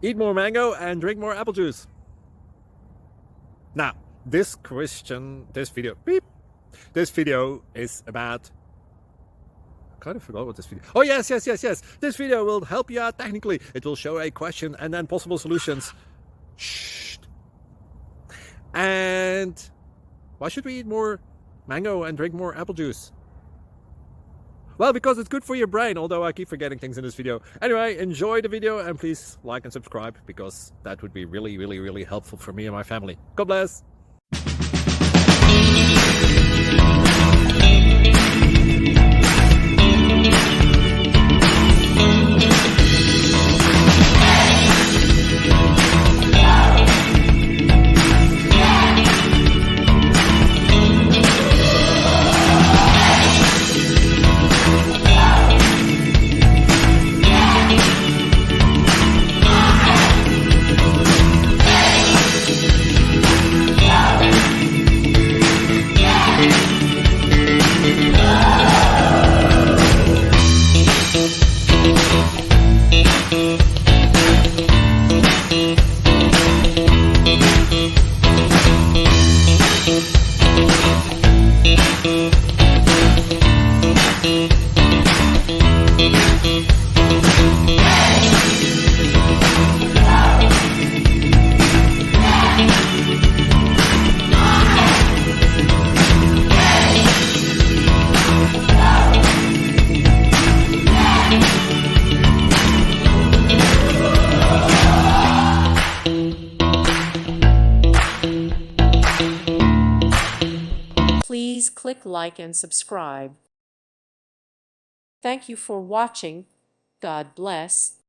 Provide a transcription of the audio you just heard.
Eat more mango and drink more apple juice. Now, this video is about, I kind of forgot what this video. Oh, yes. This video will help you out technically. It will show a question and then possible solutions. Shh. And why should we eat more mango and drink more apple juice? Well, because it's good for your brain, although I keep forgetting things in this video. Anyway, enjoy the video and please like and subscribe, because that would be really helpful for me and my family. God bless. Please click like and subscribe. Thank you for watching. God bless.